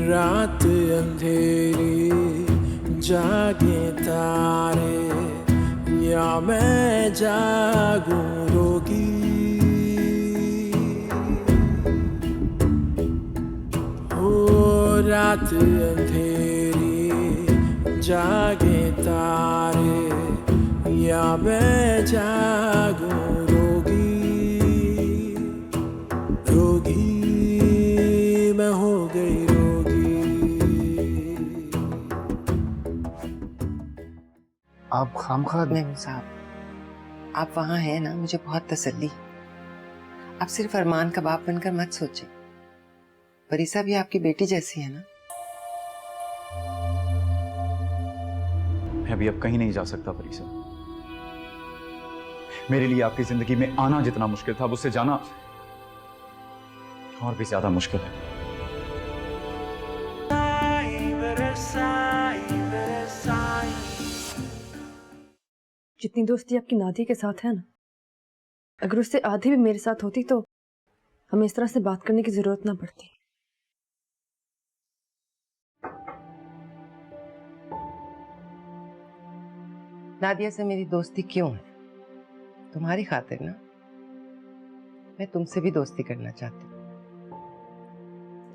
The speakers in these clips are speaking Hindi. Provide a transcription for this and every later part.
रात अंधेरी जागे तारे या मैं जागूं रोगी। हो रात अंधेरी जागे तारे या मैं जागूं रोगी। रोगी मैं हो गई रोगी। आप खामखा मेम साहब, आप वहाँ हैं ना, मुझे बहुत तसल्ली। आप सिर्फ अरमान का बाप बनकर मत सोचें। परीसा भी आपकी बेटी जैसी है ना। मैं अभी अब कहीं नहीं जा सकता परीसा। मेरे लिए आपकी जिंदगी में आना जितना मुश्किल था, उससे जाना और भी ज्यादा मुश्किल है। जितनी दोस्ती आपकी नादिया के साथ है ना, अगर उससे आधी भी मेरे साथ होती तो हमें इस तरह से बात करने की जरूरत ना पड़ती। नादिया से मेरी दोस्ती क्यों है? तुम्हारी खातिर ना। मैं तुमसे भी दोस्ती करना चाहती हूँ।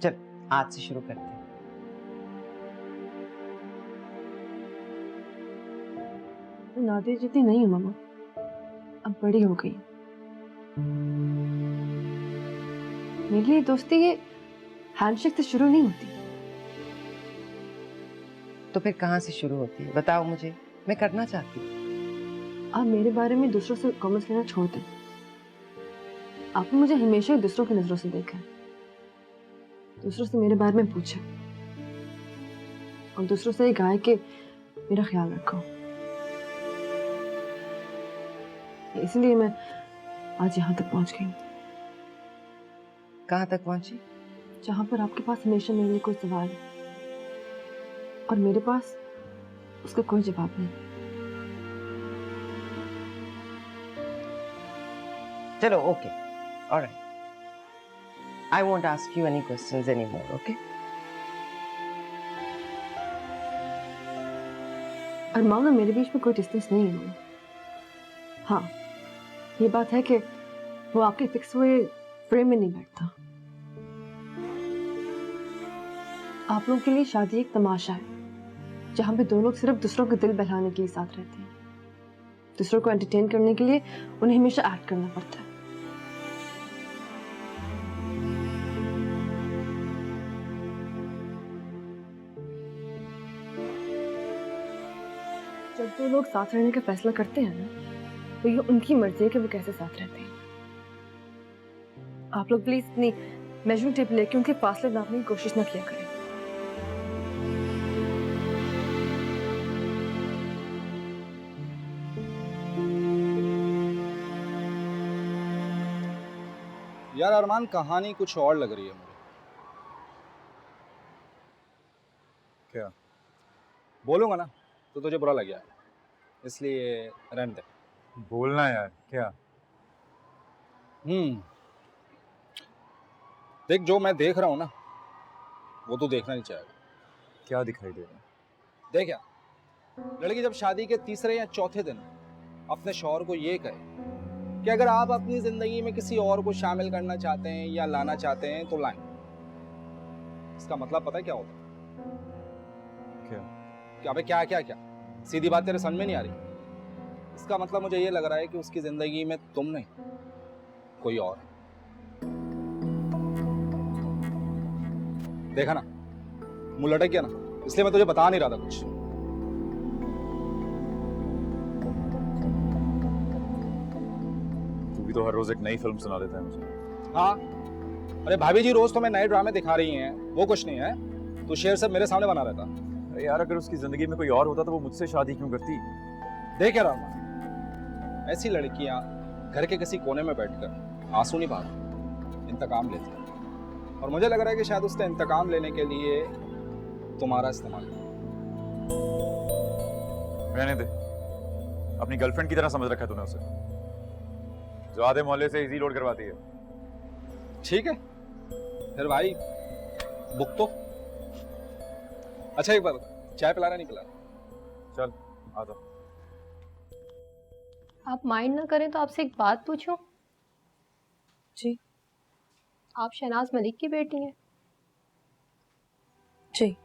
चल आज से शुरू करते हैं। नादिया जितनी नहीं हूँ मामा, अब बड़ी हो गई। मेरे लिए दोस्ती ये हैंडशेक से शुरू नहीं होती। तो फिर कहाँ से शुरू होती है बताओ मुझे, मैं करना चाहती हूँ। आप मेरे बारे में दूसरों से कमेंट्स लेना छोड़ दें। आपने मुझे हमेशा ही दूसरों की नजरों से देखा है। दूसरों से मेरे बारे में पूछा और दूसरों से ये कहा है कि मेरा ख्याल रखो। इसलिए मैं आज यहाँ तक पहुँच गई। कहाँ तक पहुंची? जहाँ पर आपके पास हमेशा मेरे लिए कोई सवाल है और मेरे पास उसका कोई जवाब नहीं। चलो okay, alright. I won't ask you any questions anymore, okay? Armaan और मेरे बीच में कोई डिस्टेंस नहीं है मामा। हाँ, ये बात है कि वो आपके फिक्स हुए फ्रेम में नहीं बैठता। आप लोगों के लिए शादी एक तमाशा है जहाँ पे दो लोग सिर्फ दूसरों के दिल बहलाने के लिए साथ रहते हैं। दूसरों को एंटरटेन करने के लिए उन्हें हमेशा एक्ट करना पड़ता है। जब दो लोग साथ रहने का फैसला करते हैं ना, तो ये उनकी मर्जी है कि वो कैसे साथ रहते हैं। आप लोग प्लीज अपनी मेजरिंग टेप लेके उनके फासले नापने की कोशिश ना किया करें। यार अरमान, कहानी कुछ और लग रही है मुझे। क्या? बोलूंगा ना तो तुझे बुरा लग जाएगा, इसलिए रहने दे। बोलना यार, क्या? देख, जो मैं देख रहा हूँ ना वो तू देखना नहीं चाहेगा। क्या दिखाई दे रहा है? देख यार, लड़की जब शादी के तीसरे या चौथे दिन अपने शौहर को ये कहे कि अगर आप अपनी जिंदगी में किसी और को शामिल करना चाहते हैं या लाना चाहते हैं तो लाएं, इसका मतलब पता है क्या होता है? क्या? अबे क्या क्या क्या, सीधी बात तेरे समझ में नहीं आ रही? इसका मतलब मुझे ये लग रहा है कि उसकी जिंदगी में तुम नहीं, कोई और है। देखा ना, मुंह लटक गया ना, इसलिए मैं तुझे बता नहीं रहा था कुछ। तू भी तो हर रोज एक नई फिल्म सुना देता है मुझे। हाँ, अरे भाभी जी रोज तो मैं नए ड्रामे दिखा रही हैं, वो कुछ नहीं है। तू शेर सब मेरे सामने बना रहता। अरे यार, अगर उसकी जिंदगी में कोई और होता तो वो मुझसे शादी क्यों करती? देख यार अरमान, ऐसी लड़कियां घर के किसी कोने में बैठकर आंसू नहीं बहाती, इंतकाम लेती हैं। और मुझे लग रहा है कि शायद उसका इंतकाम लेने के लिए तुम्हारा इस्तेमाल। रहने दे, अपनी गर्लफ्रेंड की तरह समझ रखा है तूने उसे, जो आधे मोहल्ले से इजी लोड करवाती है। ठीक है फिर भाई, बुक तो अच्छा एक बात बता, चाय पिलाना नहीं पिलाना? चल आ जा। आप माइंड ना करें तो आपसे एक बात पूछूं? जी आप शहनाज मलिक की बेटी हैं? जी।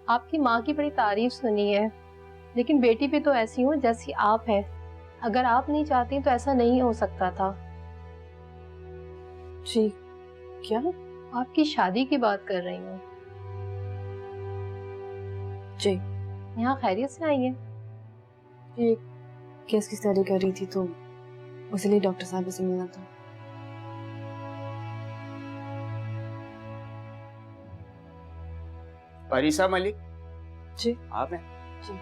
आपकी माँ की बड़ी तारीफ सुनी है, लेकिन बेटी भी तो ऐसी हो जैसी आप है। अगर आप नहीं चाहती तो ऐसा नहीं हो सकता था। जी क्या? आपकी शादी की बात कर रही हूँ। जी यहाँ खैरियत से आई है? जी केस की स्टडी कर रही थी तो इसलिए डॉक्टर साहब से मिलना था। परिसा मलिक जी आप हैं? जी।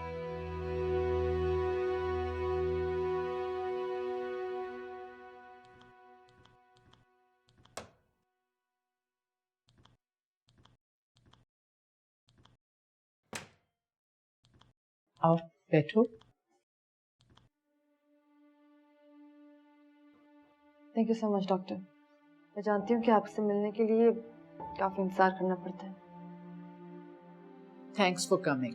आओ बैठो। Thank you so much doctor. मैं जानती हूँ कि आपसे मिलने के लिए काफी इंतजार करना पड़ता है। Thanks for coming.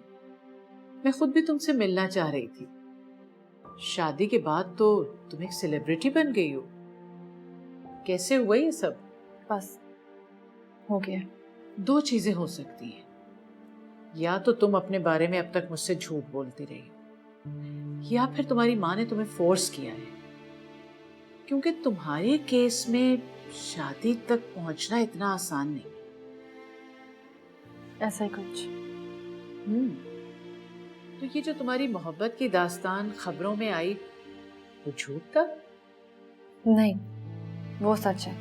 मैं खुद भी तुमसे मिलना चाह रही थी। शादी के बाद तो तुम एक सेलिब्रिटी बन गई हो। कैसे हुआ ये सब? बस हो गया। दो चीजें हो सकती हैं, या तो तुम अपने बारे में अब तक मुझसे झूठ बोलती रही हो, या फिर तुम्हारी माँ ने तुम्हें फोर्स किया है, क्योंकि तुम्हारे केस में शादी तक पहुंचना इतना आसान नहीं। ऐसा ही कुछ। तो ये जो तुम्हारी मोहब्बत की दास्तान खबरों में आई, वो झूठ था? नहीं, वो सच है।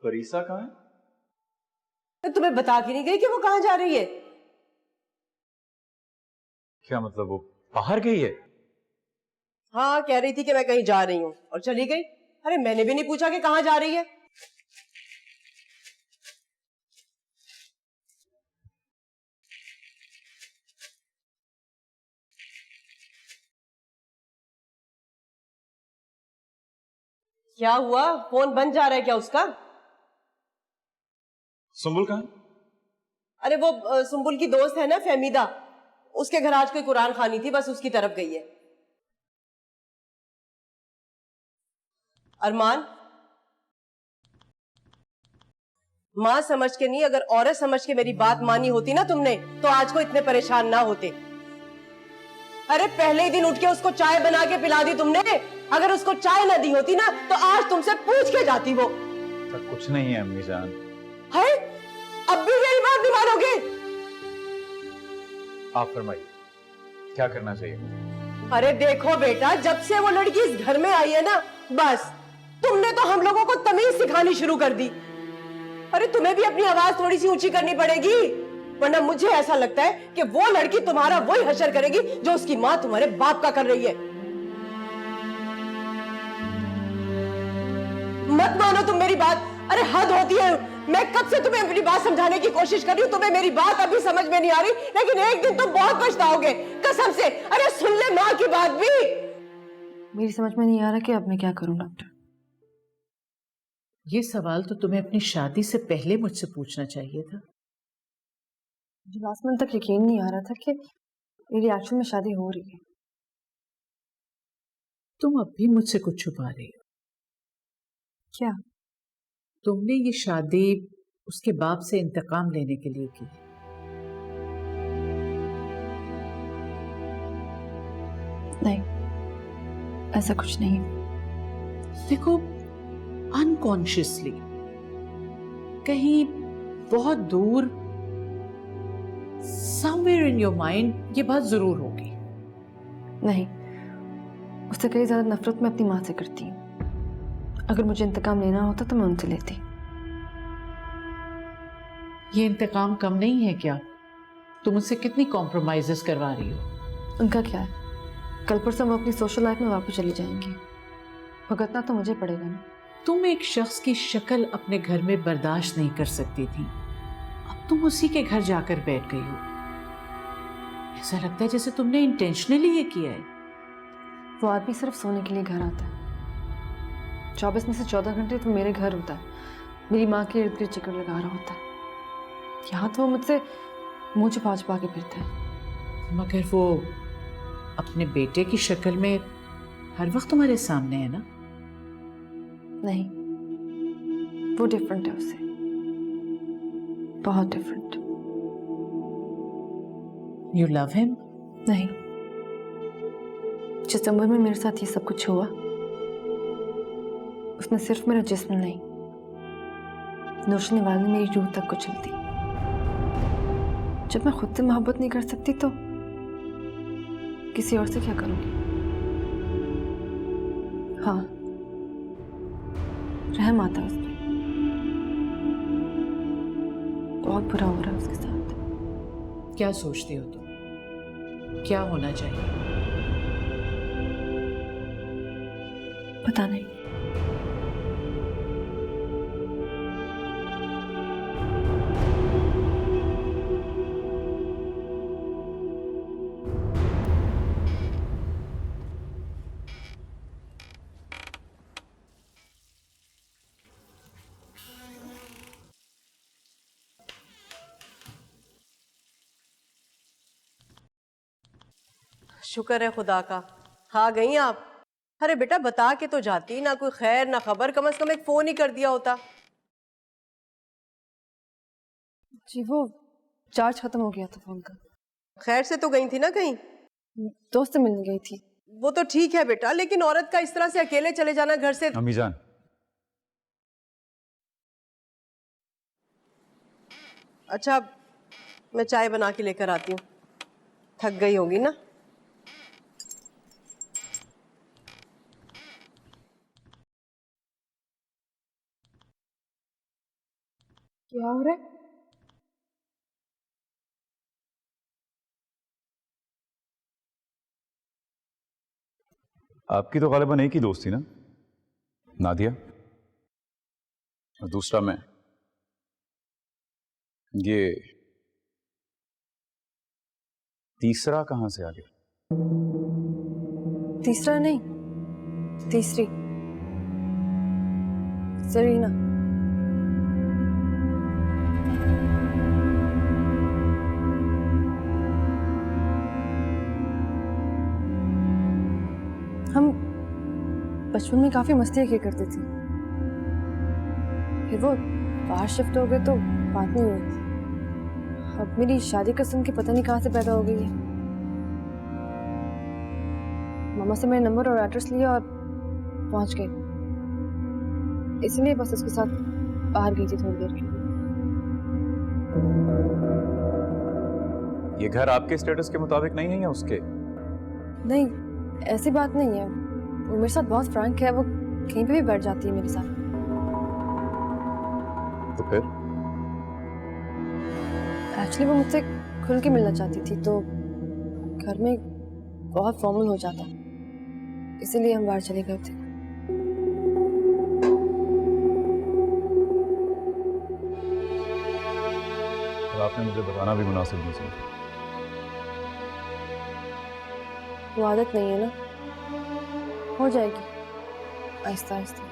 परीसा कहाँ है? तो तुम्हें बता के नहीं गई कि वो कहाँ जा रही है? क्या मतलब, वो बाहर गई है? हाँ, कह रही थी कि मैं कहीं जा रही हूँ और चली गई। अरे मैंने भी नहीं पूछा कि कहाँ जा रही है। क्या हुआ? फोन बंद जा रहा है क्या उसका? सुंबुल कहाँ है? अरे वो सुंबुल की दोस्त है ना फहमीदा, उसके घर आज कोई कुरान खानी थी, बस उसकी तरफ गई है। अरमान, मां समझ के नहीं, अगर औरत समझ के मेरी बात मानी होती ना तुमने, तो आज को इतने परेशान ना होते। अरे पहले ही दिन उठ के उसको चाय बना के पिला दी तुमने। अगर उसको चाय ना दी होती ना तो आज तुमसे पूछ के जाती वो। सब कुछ नहीं है अम्मी जान। है? अब भी मेरी बात नहीं मानोगे? आप फरमाइए, क्या करना चाहिए? अरे देखो बेटा, जब से वो लड़की इस घर में आई है ना, बस तुमने तो हम लोगों को तमीज सिखानी शुरू कर दी। अरे तुम्हें भी अपनी आवाज थोड़ी सी ऊंची करनी पड़ेगी, वरना मुझे ऐसा लगता है कि वो लड़की तुम्हारा वही हशर करेगी जो उसकी माँ तुम्हारे बाप का कर रही है। मत मानो तुम मेरी बात। अरे हद होती है। मैं कब से तुम्हें अपनी बात समझाने की कोशिश कर रही हूँ, तुम्हें मेरी बात अभी समझ में नहीं आ रही, लेकिन एक दिन तुम बहुत पछताओगे कसम से। अरे सुन ले माँ की बात भी। मेरी समझ में नहीं आ रहा कि अब मैं क्या करूं डॉक्टर। ये सवाल तो तुम्हें अपनी शादी से पहले मुझसे पूछना चाहिए था। मुझे लास्ट मंथ तक यकीन नहीं आ रहा था कि मेरी एक्चुअल में शादी हो रही है। तुम अब भी मुझसे कुछ छुपा रही हो। क्या? तुमने ये शादी उसके बाप से इंतकाम लेने के लिए की। नहीं, ऐसा कुछ नहीं। देखो, अनकॉन्शियसली कहीं बहुत दूर समवेयर इन योर माइंड ये बात जरूर होगी। नहीं, उससे कहीं ज्यादा नफरत मैं अपनी माँ से करती हूँ। अगर मुझे इंतकाम लेना होता तो मैं उनसे लेती। ये इंतकाम कम नहीं है क्या? तुम मुझसे कितनी कॉम्प्रोमाइजेस करवा रही हो। उनका क्या है, कल परसों वो अपनी सोशल लाइफ में वापस चली जाएंगी, भुगतना तो मुझे पड़ेगा ना। तुम एक शख्स की शक्ल अपने घर में बर्दाश्त नहीं कर सकती थी, अब तुम उसी के घर जाकर बैठ गई हो। ऐसा लगता है जैसे तुमने इंटेंशनली ये किया है। वो आदमी सिर्फ सोने के लिए घर आता है। 24 में से 14 घंटे तो मेरे घर होता है, मेरी माँ के इर्द गिर्द चक्कर लगा रहा होता है। यहाँ तो वो मुझसे मुँह छुपा छुपा के फिरता है। मगर वो अपने बेटे की शक्ल में हर वक्त तुम्हारे सामने है ना? नहीं, वो डिफरेंट है उससे, बहुत डिफरेंट। You love him? नहीं, जिस उम्र में मेरे साथ ये सब कुछ हुआ, उसने सिर्फ मेरा जिस्म नहीं, नौशनी वाली ने मेरी रूह तक कुचल दी। जब मैं खुद से मोहब्बत नहीं कर सकती तो किसी और से क्या करूंगी? हाँ, रहम आता है उस पर। बहुत बुरा हो रहा है उसके साथ। क्या सोचती हो तुम? क्या होना चाहिए? पता नहीं। शुक्र है खुदा का, हाँ गई आप। अरे बेटा बता के तो जाती, ना कोई खैर ना खबर, कम से कम एक फोन ही कर दिया होता। जी वो चार्ज खत्म हो गया था फोन का। खैर से तो गई थी ना कहीं? दोस्त से मिलने गई थी। वो तो ठीक है बेटा, लेकिन औरत का इस तरह से अकेले चले जाना घर से। अम्मी जान, अच्छा मैं चाय बना के लेकर आती हूँ, थक गई होगी ना। क्या हो रहा है? आपकी तो गालिबन एक ही दोस्त थी ना, नादिया, और दूसरा मैं। ये तीसरा कहां से आ गया? तीसरा नहीं, तीसरी, सरीना। हम बचपन में काफी मस्तियाँ किया करते थे, फिर वो बाहर शिफ्ट हो गए तो बात नहीं हुई। अब मेरी शादी का सुन के पता नहीं कहाँ से पैदा हो गई है। मामा से मेरा नंबर और एड्रेस लिया और पहुंच गए, इसलिए बस उसके साथ बाहर गई थी थोड़ी देर के लिए। ये घर आपके स्टेटस के मुताबिक नहीं है या उसके? नहीं, ऐसी बात नहीं है, वो मेरे साथ बहुत फ्रैंक है, वो कहीं पे भी बैठ जाती है मेरे साथ। तो फिर? एक्चुअली वो मुझसे खुल के मिलना चाहती थी, तो घर में बहुत फॉर्मल हो जाता, इसीलिए हम बाहर चले गए थे। और आपने मुझे बताना भी मुनासिब नहीं समझा। वो आदत नहीं है ना, हो जाएगी आहिस्ता आहिस्ता।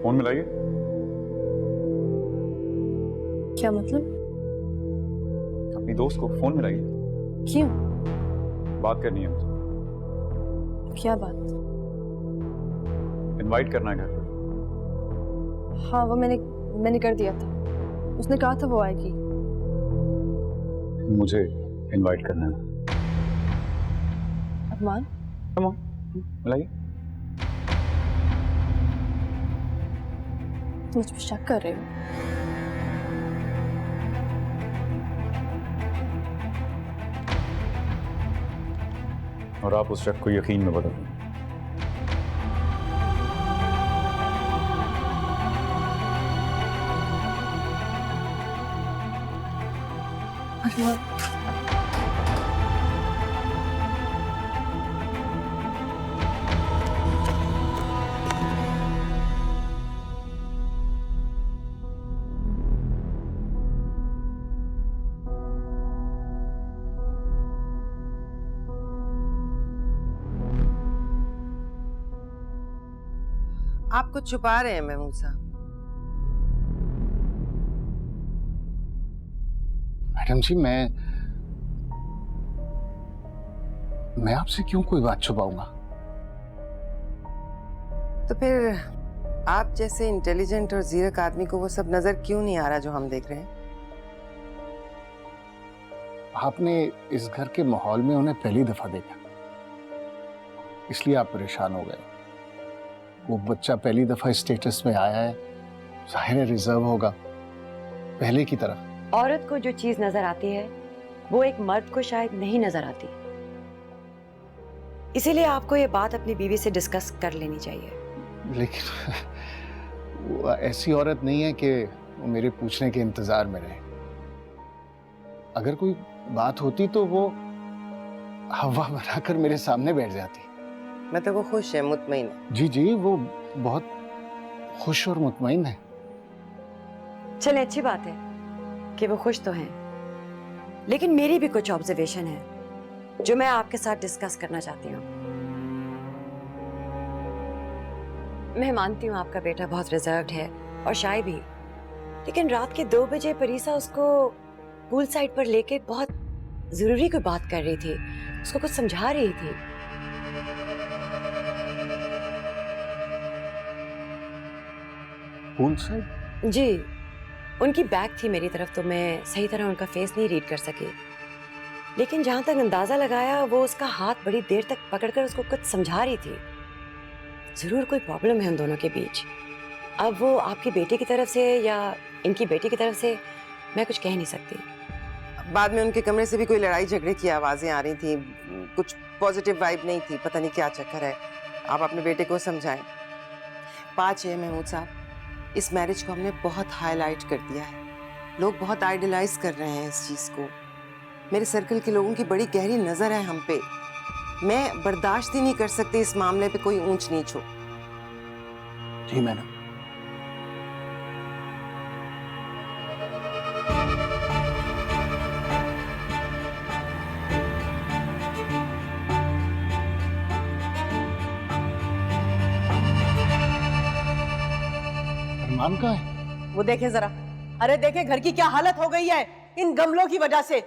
फोन मिलाइए। क्या मतलब? अपनी दोस्त को फोन मिलाइए। क्यों? बात करनी है मुझे। क्या बात? इनवाइट करना है घर पे। हाँ वो मैंने कर दिया था, उसने कहा था वो आएगी। मुझे इनवाइट करना है। अरमान, कम ऑन, मिलाइए। तुम मुझ पर शक कर रहे हो? और आप उस शक को यकीन में बदल दें। अरमान, आप कुछ छुपा रहे हैं महमूद साहब। मैडम जी, मैं आपसे क्यों कोई बात छुपाऊंगा? तो फिर आप जैसे इंटेलिजेंट और जीरक आदमी को वो सब नजर क्यों नहीं आ रहा जो हम देख रहे हैं? आपने इस घर के माहौल में उन्हें पहली दफा देखा, इसलिए आप परेशान हो गए। वो बच्चा पहली दफा इस स्टेटस में आया है, जाहिर है रिजर्व होगा, पहले की तरह। औरत को जो चीज नजर आती है वो एक मर्द को शायद नहीं नजर आती, इसीलिए आपको ये बात अपनी बीवी से डिस्कस कर लेनी चाहिए। लेकिन वो ऐसी औरत नहीं है कि वो मेरे पूछने के इंतजार में रहे। अगर कोई बात होती तो वो हवा बनाकर मेरे सामने बैठ जाती। मतलब वो खुश है, मुतमईन है? जी जी, वो बहुत खुश और मुतमईन है। चले, अच्छी बात है कि वो खुश तो हैं, लेकिन मेरी भी कुछ ऑब्जर्वेशन है जो मैं आपके साथ डिस्कस करना चाहती हूँ। मैं मानती हूँ आपका बेटा बहुत रिजर्व्ड है और शाय भी, लेकिन रात के 2 बजे परीसा उसको पूल साइड पर लेके बहुत जरूरी कोई बात कर रही थी, उसको कुछ समझा रही थी। Pool side? जी, उनकी बैक थी मेरी तरफ, तो मैं सही तरह उनका फेस नहीं रीड कर सकी, लेकिन जहां तक अंदाजा लगाया वो उसका हाथ बड़ी देर तक पकड़कर उसको कुछ समझा रही थी। जरूर कोई प्रॉब्लम है उन दोनों के बीच। अब वो आपकी बेटे की तरफ से या इनकी बेटी की तरफ से मैं कुछ कह नहीं सकती। बाद में उनके कमरे से भी कोई लड़ाई झगड़े की आवाजें आ रही थी, कुछ पॉजिटिव वाइब नहीं थी, पता नहीं क्या चक्कर है। आप अपने बेटे को समझाएं। 5 है महमूद साहब, इस मैरिज को हमने बहुत हाईलाइट कर दिया है, लोग बहुत आइडलाइज कर रहे हैं इस चीज को। मेरे सर्कल के लोगों की बड़ी गहरी नजर है हम पे। मैं बर्दाश्त ही नहीं कर सकती इस मामले पे कोई ऊंच नीच हो। जी मैडम। अरमान कहाँ है? वो देखे जरा, अरे देखे घर की क्या हालत हो गई है इन गमलों की वजह से।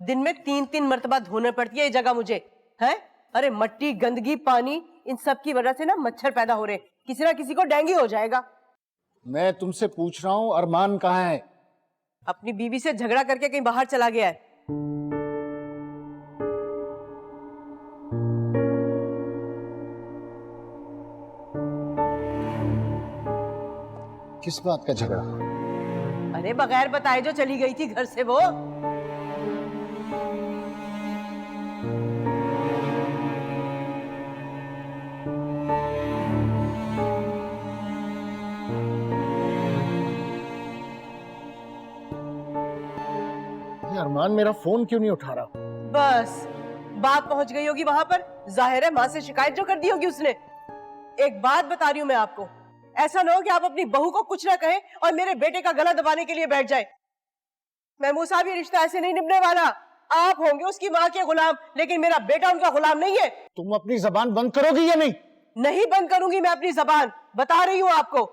दिन में 3-3 मर्तबा धोने पड़ती है ये जगह मुझे, है? अरे मट्टी, गंदगी, पानी, इन सब की वजह से ना मच्छर पैदा हो रहे, किसी ना किसी को डेंगू हो जाएगा। मैं तुमसे पूछ रहा हूँ अरमान कहाँ है? अपनी बीवी से झगड़ा करके कहीं बाहर चला गया है। किस बात का झगड़ा? अरे बगैर बताए जो चली गई थी घर से वो। अरमान मेरा फोन क्यों नहीं उठा रहा? बस बात पहुंच गई होगी वहां पर, जाहिर है मां से शिकायत जो कर दी होगी उसने। एक बात बता रही हूं मैं आपको, ऐसा ना हो कि आप अपनी बहू को कुछ ना कहें और मेरे बेटे का गला दबाने के लिए बैठ जाए। महमूद साहब, ये रिश्ता ऐसे नहीं निभने वाला। आप होंगे उसकी माँ के गुलाम, लेकिन मेरा बेटा उनका गुलाम नहीं है। तुम अपनी जबान बंद करोगी या नहीं? नहीं बंद करूंगी मैं अपनी जबान, बता रही हूँ आपको।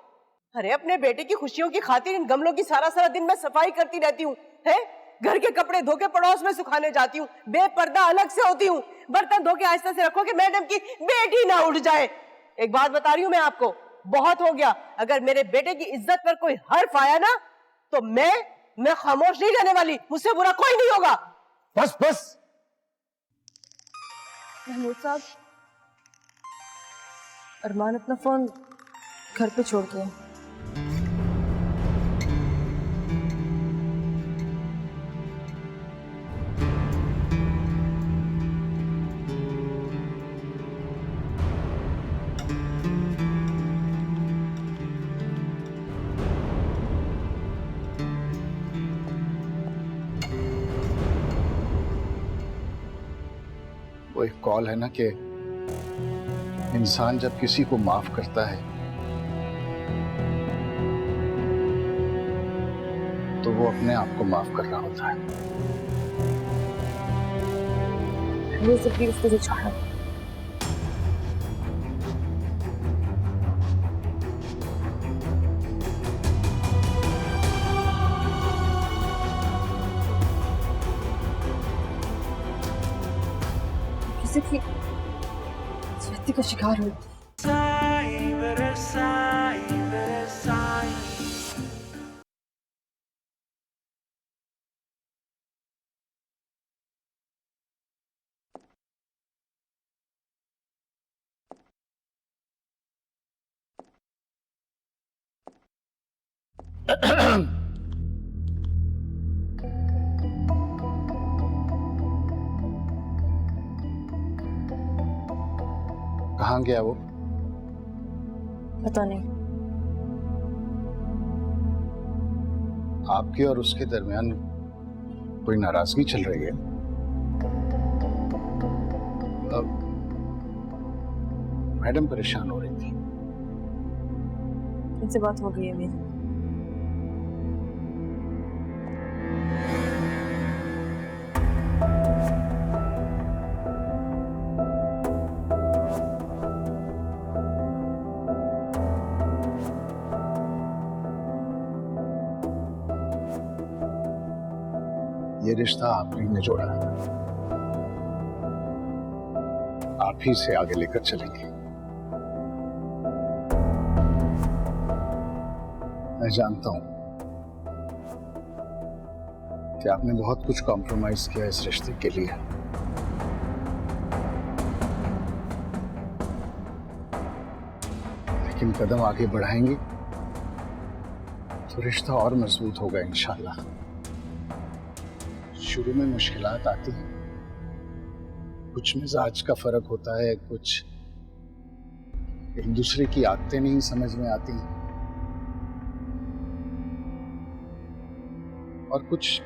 अरे अपने बेटे की खुशियों की खातिर इन गमलों की सारा दिन मैं सफाई करती रहती हूँ, है? घर के कपड़े धो के पड़ोस में सुखाने जाती हूँ, बेपर्दा अलग से होती हूँ, बर्तन धो के आहिस्ता से रखो कि मैडम की बेटी ना उठ जाए। एक बात बता रही हूँ मैं आपको, बहुत हो गया। अगर मेरे बेटे की इज्जत पर कोई हर्फ आया ना तो मैं खामोश नहीं रहने वाली, मुझसे बुरा कोई नहीं होगा। बस बस। महमूद साहब, अरमान अपना फोन घर पे छोड़ के। वो एक कॉल है ना कि इंसान जब किसी को माफ करता है तो वो अपने आप को माफ कर रहा होता है। ये सब भी उसको से छोड़ा। शक्ति का शिकार हुई। कहाँ गया वो? पता नहीं। आपके और उसके दरमियान कोई नाराजगी चल रही है? मैडम परेशान हो रही थी। इनसे बात हो गई है मेरी। ये रिश्ता आप ही ने जोड़ा है, आप ही से आगे लेकर चलेंगे। मैं जानता हूं कि आपने बहुत कुछ कॉम्प्रोमाइज किया इस रिश्ते के लिए, लेकिन कदम आगे बढ़ाएंगे तो रिश्ता और मजबूत होगा इंशाल्लाह। शुरू में मुश्किलात आती हैं, कुछ मिजाज का फर्क होता है, कुछ एक दूसरे की आदतें नहीं समझ में आती, और कुछ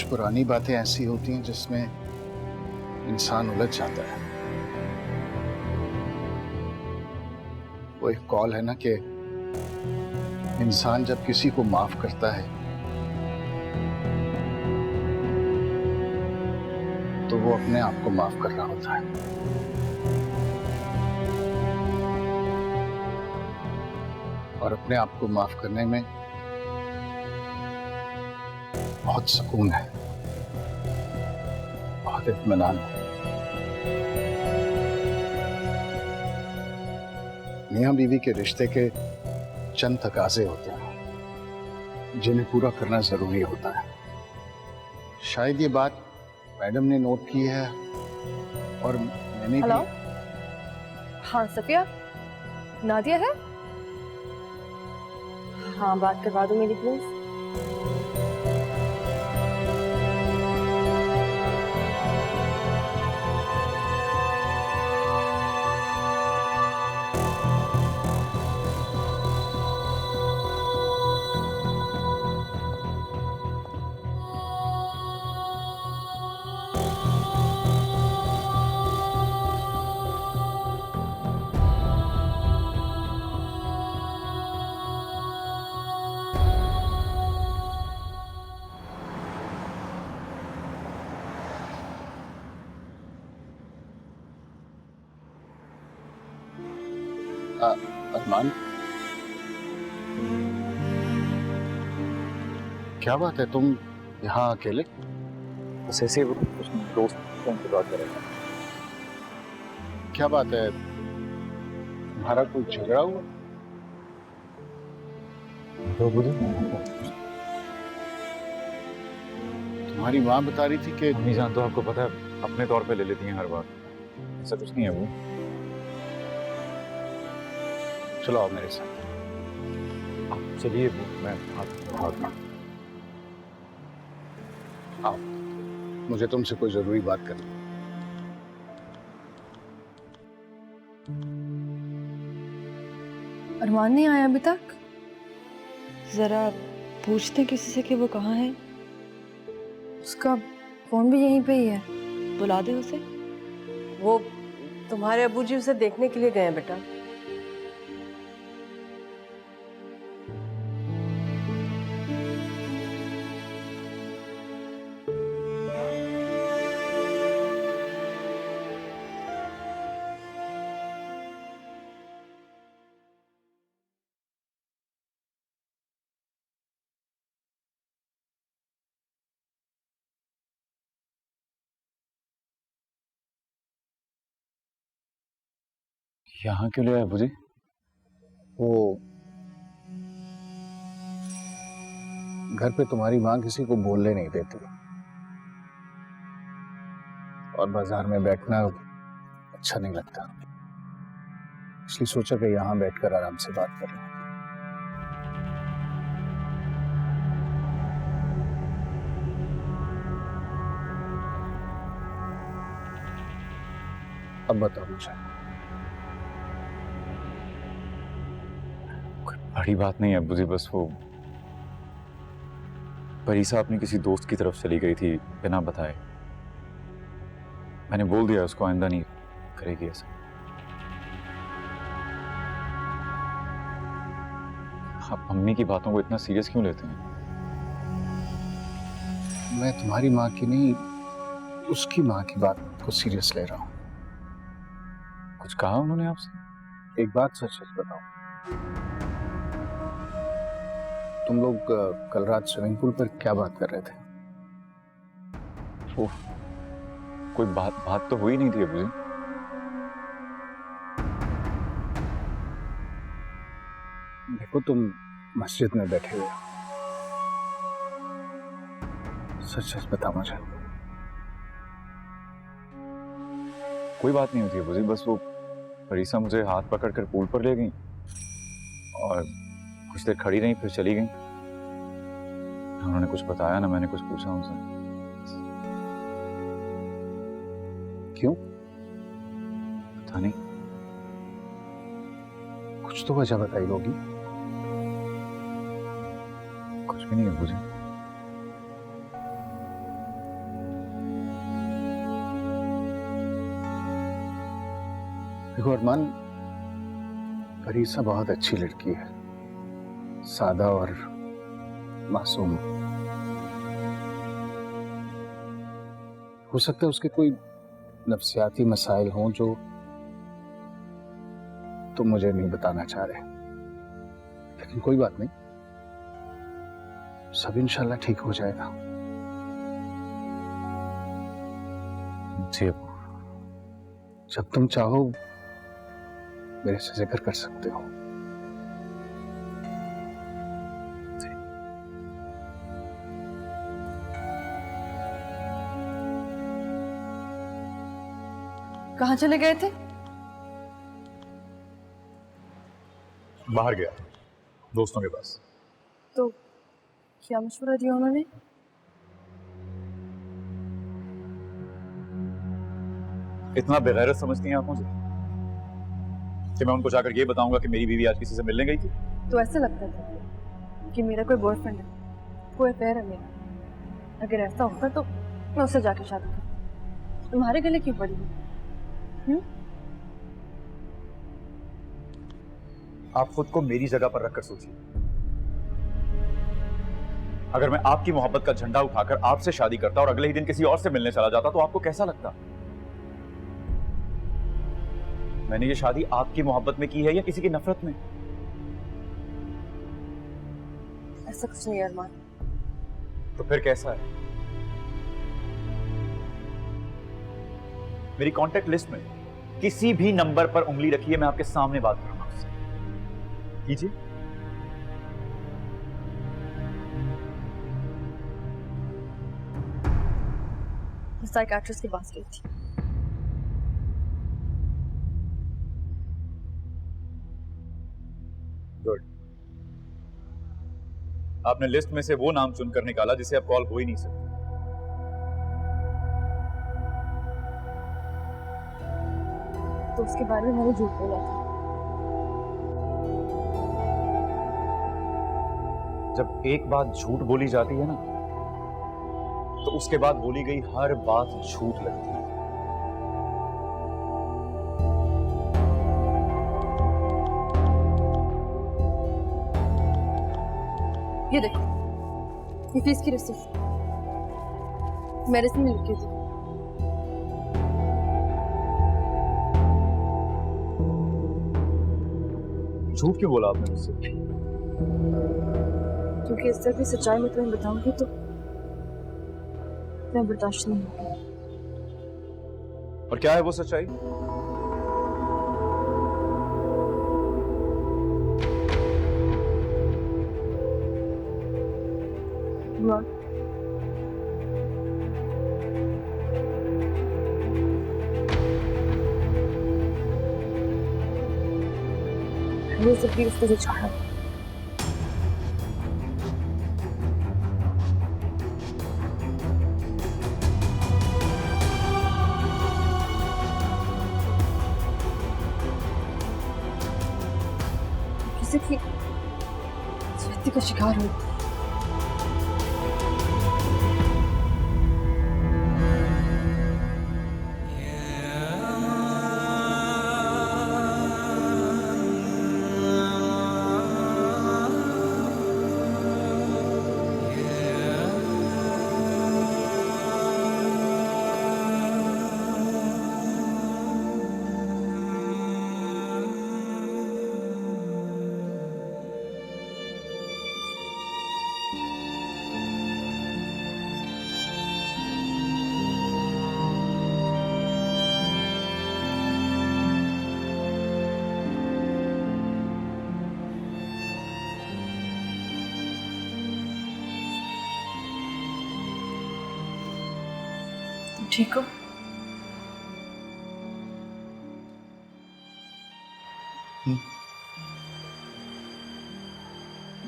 पुरानी बातें ऐसी होती हैं जिसमें इंसान उलझ जाता है। वो एक कॉल है ना कि इंसान जब किसी को माफ करता है तो वो अपने आप को माफ कर रहा होता है। और अपने आप को माफ करने में बहुत सुकून है, बहुत इत्मीनान है। मियां बीवी के रिश्ते के चंद तकाजे होते हैं जिन्हें पूरा करना जरूरी होता है। शायद ये बात मैडम ने नोट की है और मैंने हेलो, भी। हाँ सफिया, नादिया है? हाँ, बात करवा दो मेरी प्लीज। अरमान, क्या बात है, तुम यहाँ अकेले? बस ऐसे ही कुछ दोस्त फोन पे बात कर रहे हैं। क्या बात है, तुम्हारा कोई झगड़ा हुआ? तो बोलो। तुम्हारी माँ बता रही थी कि अम्मी जान तो आपको पता है अपने तौर पे ले लेती हैं हर बार, ऐसा कुछ नहीं है वो। चलो आओ मेरे साथ। आप चलिए, मैं आपको आओ, मुझे तुमसे कोई जरूरी बात करनी है। अरमान नहीं आया अभी तक? जरा पूछते किसी से कि वो कहाँ है। उसका फोन भी यहीं पे ही है। बुला दे उसे। वो तुम्हारे अबूजी उसे देखने के लिए गए हैं बेटा। यहाँ क्यों ले आए बुजी? वो घर पे तुम्हारी माँ किसी को बोलने नहीं देती और बाजार में बैठना अच्छा नहीं लगता, इसलिए सोचा कि यहाँ बैठकर आराम से बात कर लें। अब बताओ मुझे। कोई बड़ी बात नहीं है बुजी, बस वो परीसा अपनी किसी दोस्त की तरफ चली गई थी बिना बताए। मैंने बोल दिया उसको आइंदा नहीं करेगी ऐसा। आप मम्मी की बातों को इतना सीरियस क्यों लेते हैं? मैं तुम्हारी माँ की नहीं, उसकी माँ की बात को सीरियस ले रहा हूँ। कुछ कहा उन्होंने आपसे? एक बात सच सच बताओ, तुम लोग कल रात स्विमिंग पूल पर क्या बात कर रहे थे? वो कोई बात तो हुई नहीं थी अबू जी। देखो तुम मस्जिद में बैठे हुए हो, सच सच बता मुझे। कोई बात नहीं होती अबू जी, बस वो परीसा मुझे हाथ पकड़कर पूल पर ले गई और कुछ देर खड़ी रही, फिर चली गई। उन्होंने कुछ बताया ना मैंने कुछ पूछा उनसे। क्यों? पता नहीं, कुछ तो वजह बताई होगी। कुछ भी नहीं है मुझे। देखो अरमान, परीसा बहुत अच्छी लड़की है, सादा और मासूम। हो सकता है उसके कोई नफ्सियाती मसाइल हों जो तुम मुझे नहीं बताना चाह रहे, लेकिन कोई बात नहीं, सब इंशाल्लाह ठीक हो जाएगा। जी, जब तुम चाहो मेरे से जिक्र कर सकते हो। कहाँ चले गए थे? बाहर गया दोस्तों के पास। तो क्या मशवरा दिया उन्होंने? इतना बेगैरत समझती हैं आप मुझे कि मैं उनको जाकर ये बताऊंगा कि मेरी बीवी आज किसी से मिलने गई थी? तो ऐसे लगता था कि मेरा कोई बॉयफ्रेंड है, कोई अफेयर है मेरा। अगर ऐसा होता तो मैं उससे जाके शादी करती। तुम्हारे गले क्यों पड़ी? आप खुद को मेरी जगह पर रखकर सोचिए, अगर मैं आपकी मोहब्बत का झंडा उठाकर आपसे शादी करता और अगले ही दिन किसी और से मिलने चला जाता तो आपको कैसा लगता? मैंने ये शादी आपकी मोहब्बत में की है या किसी की नफरत में? ऐसा कुछ नहीं अरमान। तो फिर कैसा है? मेरी कांटेक्ट लिस्ट में किसी भी नंबर पर उंगली रखिए, मैं आपके सामने बात करूंगा उससे। कीजिए। साइकियाट्रिस्ट के पास गई थी। गुड। आपने लिस्ट में से वो नाम चुनकर निकाला जिसे अब कॉल हो ही नहीं सकती। तो उसके बारे में मैंने झूठ बोला था। जब एक बात झूठ बोली जाती है ना, तो उसके बाद बोली गई हर बात झूठ लगती है। ये देखो, ये फीस की रिसीप्ट मेडिसिन में लिखी थी। झूठ क्यों बोला आपने मुझसे? क्योंकि इस तरह की सच्चाई मैं तुम्हें बताऊंगी तो मैं बर्दाश्त नहीं होगी। और क्या है वो सच्चाई? धन्यवाद। प्लीज मुझे छोड़ो। किसी की शक्ति का शिकार हूँ। ठीक हो?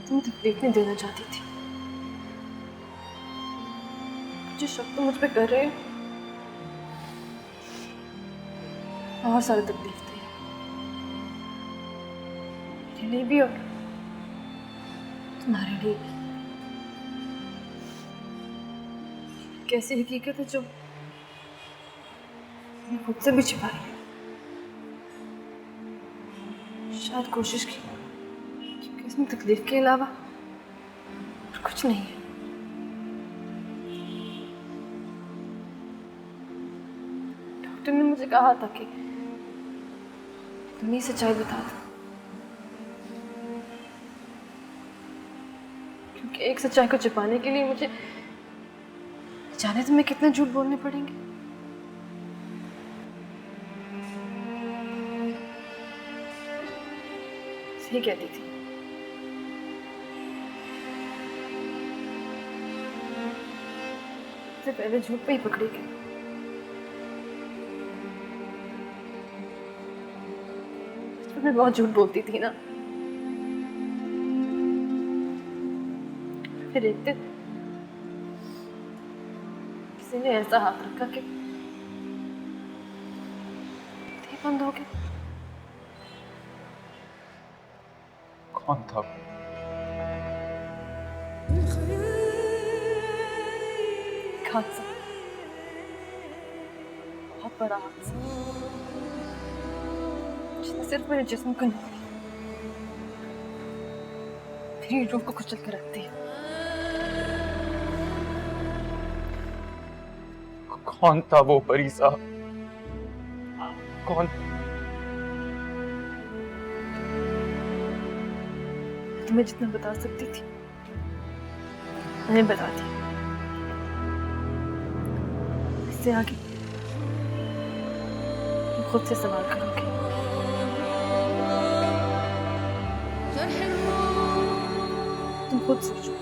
तुम तकलीफ नहीं देना चाहती थी। जो शक तुम मुझ पे कर रहे हो बहुत सारी तकलीफ दी मेरे लिए भी और तुम्हारे लिए भी। कैसी हकीकत है जो मैं खुद से भी छिपा रही हूँ। शायद कोशिश की क्योंकि इसमें तकलीफ के अलावा और कुछ नहीं है। डॉक्टर ने मुझे कहा था कि तुम ही सच्चाई बता दो, क्योंकि एक सच्चाई को छिपाने के लिए मुझे जाने तुम्हें कितने झूठ बोलने पड़ेंगे। सही कहती थी। सबसे पहले झूठ पे ही पकड़ी गई। मैं बहुत झूठ बोलती थी ना। फिर एक दिन किसी ने ऐसा हाथ रखा कि बंद हो गया। कौन था? हादसा, बहुत बड़ा हादसा, जिसने सिर्फ मेरे जिस्म को नहीं, मेरी रूह को कुचल कर रख दिया। कौन था वो परी साहब? कौन? तुम्हें जितना बता सकती थी मैंने बता दिया। इससे आगे तुम खुद से सवाल करोगे। तुम खुद सोचो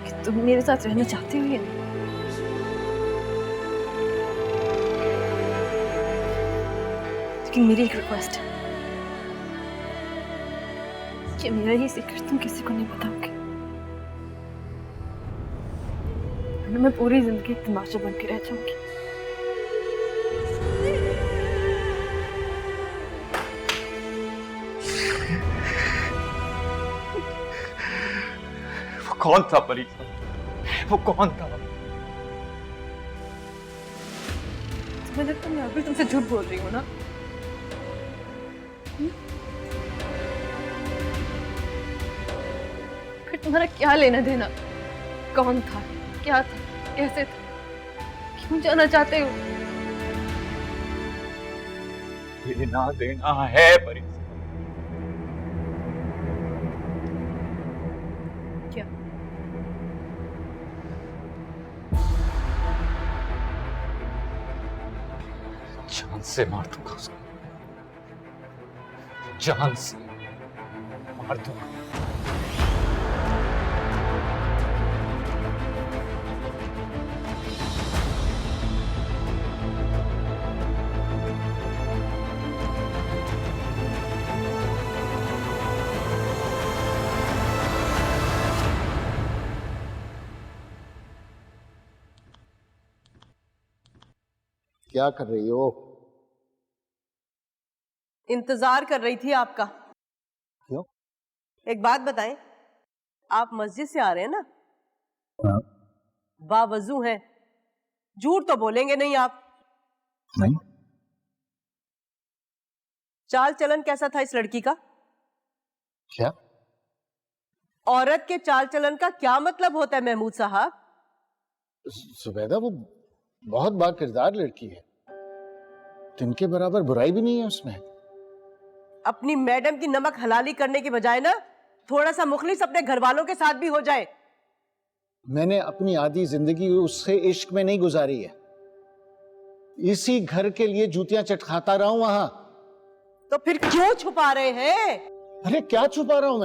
कि तुम मेरे साथ रहना चाहती हो या नहीं। लेकिन मेरी एक रिक्वेस्ट है कि मेरा ये सीक्रेट तुम किसी को नहीं बताओगे, वरना मैं पूरी जिंदगी एक तमाशा बन के रह जाऊंगी। वो कौन था परी साहब? वो कौन था? तुम्हें लगता है मैं अभी तुमसे झूठ बोल रही हूँ ना? फिर तुम्हारा क्या लेना देना? कौन था, क्या था, कैसे था, क्यों जाना चाहते हो? लेना देना है परी साहब। क्या? जान से मार दूंगा उसको, जान से मार दूंगा। क्या कर रही हो? इंतजार कर रही थी आपका। क्यों? एक बात बताएं, आप मस्जिद से आ रहे हैं ना? हाँ। बावजू हैं, झूठ तो बोलेंगे नहीं आप? नहीं। चाल चलन कैसा था इस लड़की का? क्या? औरत के चाल चलन का क्या मतलब होता है महमूद साहब? जुबैदा वो बहुत बाकिरदार लड़की है, तिनके बराबर बुराई भी नहीं है उसमें। अपनी मैडम की नमक हलाली करने के बजाय ना थोड़ा सा मुखलिस अपने घर वालों के साथ भी हो जाए। मैंने अपनी आधी जिंदगी उससे इश्क में नहीं गुजारी है, इसी घर के लिए जूतियां चटखाता रहा हूं वहां। तो फिर क्यों छुपा रहे हैं? अरे क्या छुपा रहा हूं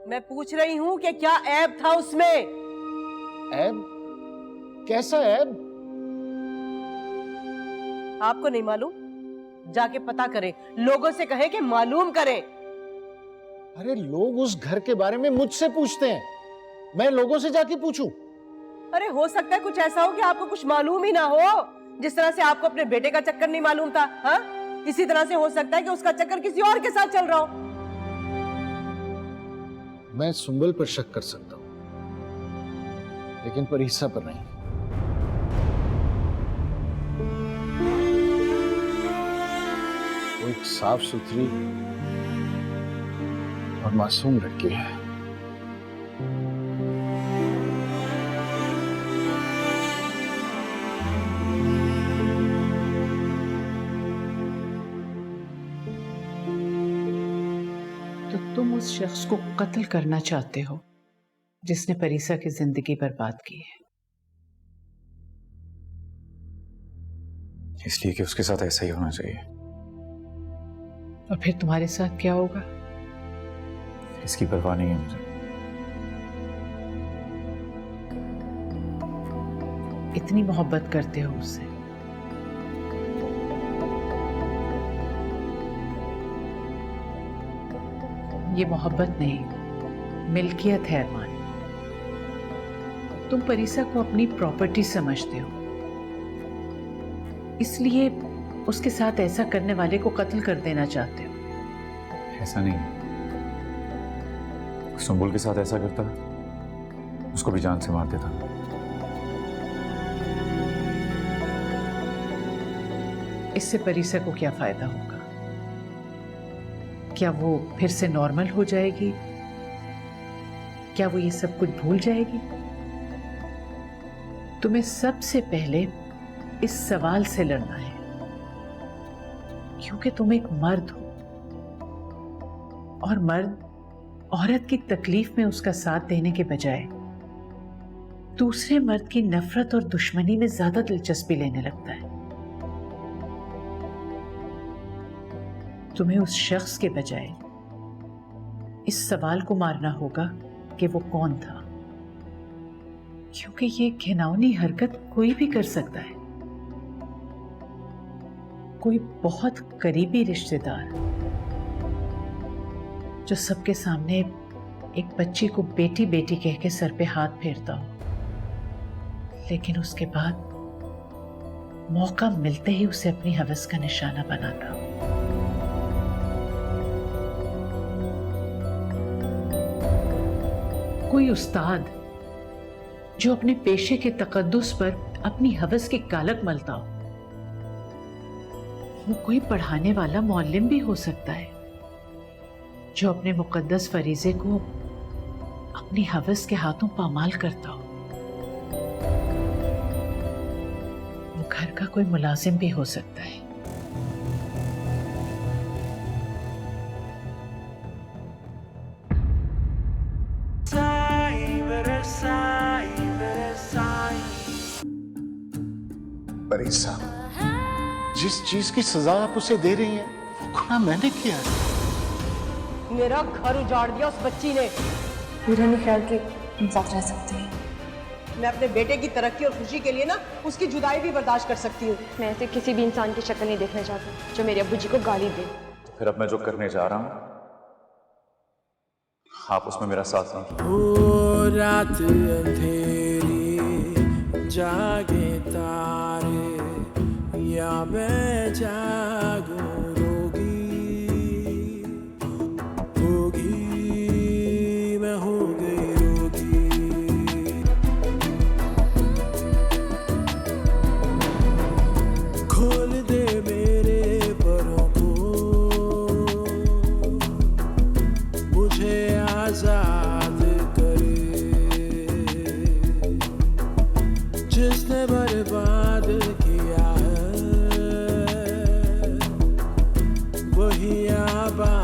मैं पूछ रही हूं कि क्या ऐब था उसमें? ऐब? कैसा ऐब? आपको नहीं मालूम? जाके पता करें, लोगों से कहें कि मालूम करें। अरे लोग उस घर के बारे में मुझसे पूछते हैं, मैं लोगों से जाके पूछूं? अरे हो सकता है कुछ ऐसा हो कि आपको कुछ मालूम ही ना हो, जिस तरह से आपको अपने बेटे का चक्कर नहीं मालूम था। हाँ, इसी तरह से हो सकता है कि उसका चक्कर किसी और के साथ चल रहा हो। मैं सुंबल पर शक कर सकता हूं, लेकिन परीसा पर नहीं। वो एक साफ सुथरी और मासूम लड़की है। तो तुम उस शख्स को कत्ल करना चाहते हो जिसने परीसा की जिंदगी बर्बाद की है? इसलिए कि उसके साथ ऐसा ही होना चाहिए। और फिर तुम्हारे साथ क्या होगा? इसकी परवाह नहीं है मुझे। इतनी मोहब्बत करते हो उससे? ये मोहब्बत नहीं, मिल्कियत है अरमान। तुम परीसा को अपनी प्रॉपर्टी समझते हो, इसलिए उसके साथ ऐसा करने वाले को कत्ल कर देना चाहते हो। ऐसा नहीं है, सुंबुल के साथ ऐसा करता उसको भी जान से मार देता। इससे परीसा को क्या फायदा होगा? क्या वो फिर से नॉर्मल हो जाएगी? क्या वो ये सब कुछ भूल जाएगी? तुम्हें सबसे पहले इस सवाल से लड़ना है, क्योंकि तुम एक मर्द हो और मर्द औरत की तकलीफ में उसका साथ देने के बजाय दूसरे मर्द की नफरत और दुश्मनी में ज्यादा दिलचस्पी लेने लगता है। तुम्हें उस शख्स के बजाय इस सवाल को मारना होगा कि वो कौन था, क्योंकि ये घिनौनी हरकत कोई भी कर सकता है। कोई बहुत करीबी रिश्तेदार जो सबके सामने एक बच्ची को बेटी बेटी कह के सर पे हाथ फेरता हो, लेकिन उसके बाद मौका मिलते ही उसे अपनी हवस का निशाना बनाता हो। कोई उस्ताद जो अपने पेशे के तकद्दुस पर अपनी हवस की कालक मलता हो। वो कोई पढ़ाने वाला मौल्लिम भी हो सकता है जो अपने मुकद्दस फरीजे को अपनी हवस के हाथों पामाल करता हो। वो घर का कोई मुलाजिम भी हो सकता है। परीसा, जिस चीज की सजा आप उसे दे रही हैं, वो गुनाह मैंने किया है। मेरा घर उजाड़ दिया उस बच्ची ने। मेरा नहीं ख्याल कि हम साथ रह सकते हैं। मैं अपने बेटे की तरक्की और खुशी के लिए ना उसकी जुदाई भी बर्दाश्त कर सकती हूँ। मैं ऐसे किसी भी इंसान की शक्ल नहीं देखना चाहती जो मेरे अब्बू जी को गाली दे। तो फिर अब मैं जो करने जा रहा हूं आप उसमें मेरा साथ नहीं। ओ रात अंधेरी जागे तारे या मैं जागूं होगी मैं हो गई रोगी। खोल दे मेरे परों को, मुझे आजाद करे। जिसने बर्बाद किया है वही आबाद